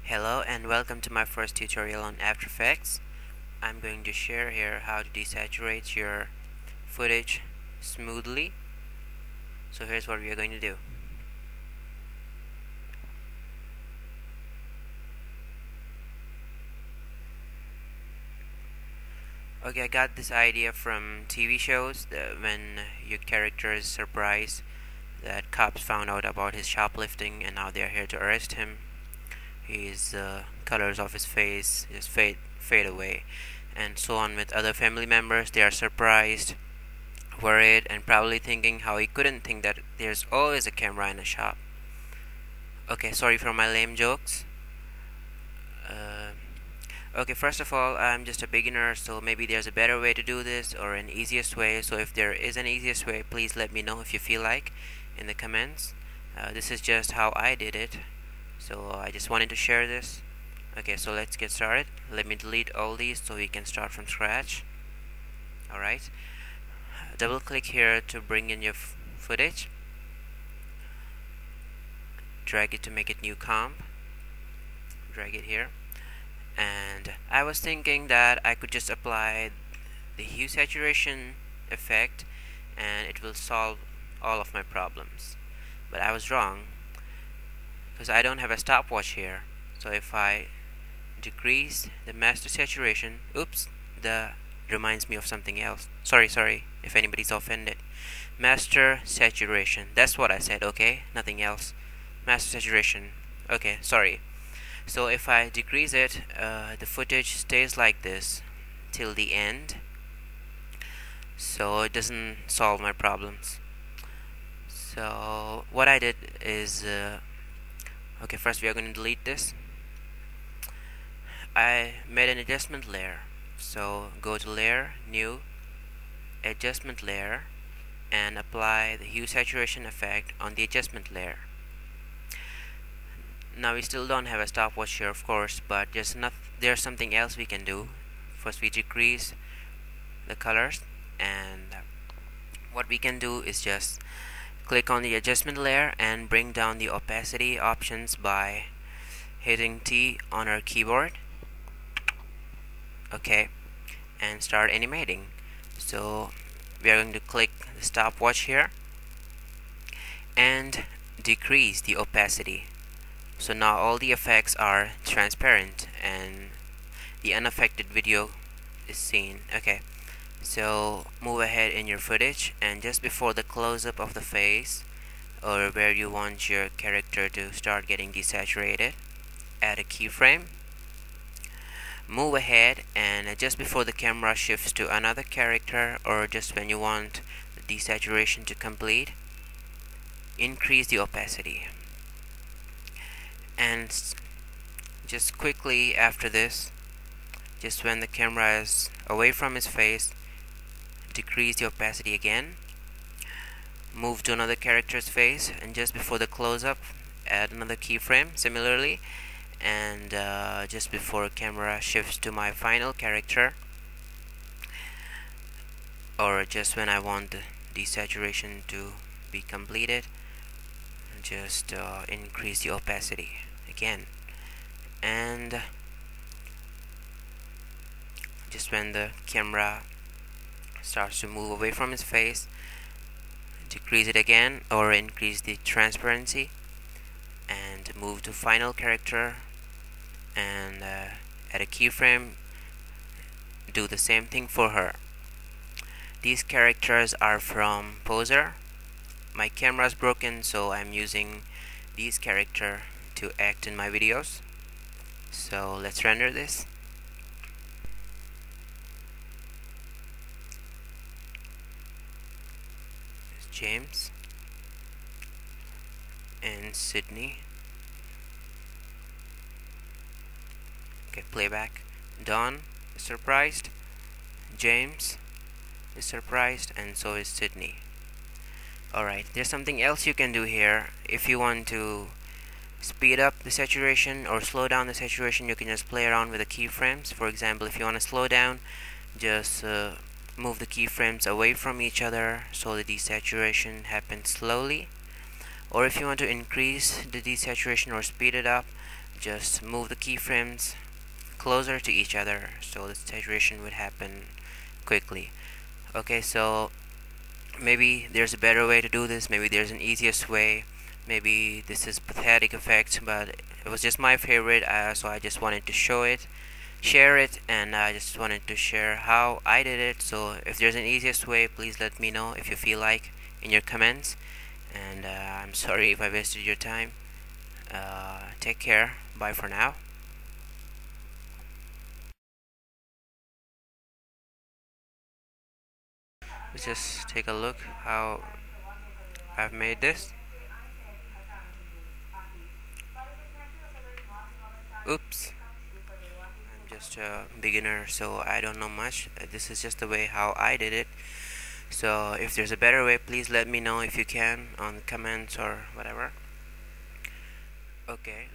Hello and welcome to my first tutorial on After Effects. I'm going to share here how to desaturate your footage smoothly. So here's what we are going to do. Okay, I got this idea from TV shows when your character is surprised that cops found out about his shoplifting and now they're here to arrest him. His colors of his face just fade away, and so on with other family members. They are surprised, worried, and probably thinking how he couldn't think that there's always a camera in a shop. Okay, sorry for my lame jokes. Okay, first of all, I'm just a beginner, so maybe there's a better way to do this or an easiest way. So if there is an easiest way, please let me know if you feel like in the comments. This is just how I did it, so I just wanted to share this. Okay, so let's get started. Let me delete all these so we can start from scratch. Alright, double click here to bring in your footage, drag it to make it new comp, drag it here, and I was thinking that I could just apply the hue saturation effect and it will solve all of my problems, but I was wrong because I don't have a stopwatch here. So if I decrease the master saturation, oops, the reminds me of something else. Sorry if anybody's offended. Master saturation, that's what I said, okay? Nothing else. Master saturation. Okay, sorry. So if I decrease it, the footage stays like this till the end, so it doesn't solve my problems. So what I did is okay, first we are going to delete this. I made an adjustment layer, so go to layer, new, adjustment layer, and apply the hue saturation effect on the adjustment layer. Now we still don't have a stopwatch here, of course, but there's something else we can do. First we decrease the colors, and what we can do is just click on the adjustment layer and bring down the opacity options by hitting T on our keyboard. Okay, and start animating. So we are going to click the stopwatch here and decrease the opacity. So now all the effects are transparent and the unaffected video is seen. Okay, so move ahead in your footage, and just before the close-up of the face, or where you want your character to start getting desaturated, add a keyframe. Move ahead, and just before the camera shifts to another character, or just when you want the desaturation to complete, increase the opacity. And just quickly after this, just when the camera is away from his face, decrease the opacity again. Move to another character's face, and just before the close-up, add another keyframe similarly. And just before camera shifts to my final character, or just when I want the desaturation to be completed, just increase the opacity again. And just when the camera starts to move away from his face, decrease it again or increase the transparency, and move to final character and add a keyframe, do the same thing for her. These characters are from Poser. My camera is broken, so I'm using these characters to act in my videos. So let's render this. It's James and Sydney. Okay, playback. Don is surprised, James is surprised, and so is Sydney. Alright, there's something else you can do here. If you want to speed up the saturation or slow down the saturation, you can just play around with the keyframes. For example, if you want to slow down, just move the keyframes away from each other so the desaturation happens slowly. Or if you want to increase the desaturation or speed it up, just move the keyframes closer to each other so the saturation would happen quickly. Okay, so maybe there's a better way to do this, maybe there's an easiest way, maybe this is pathetic effect, but it was just my favorite, so I just wanted to share it, and I just wanted to share how I did it. So if there's an easiest way, please let me know if you feel like in your comments, and I'm sorry if I wasted your time. Take care, bye for now. Let's just take a look how I've made this. Oops, I'm just a beginner, so I don't know much. This is just the way how I did it. So if there's a better way, please let me know if you can on the comments or whatever. Okay.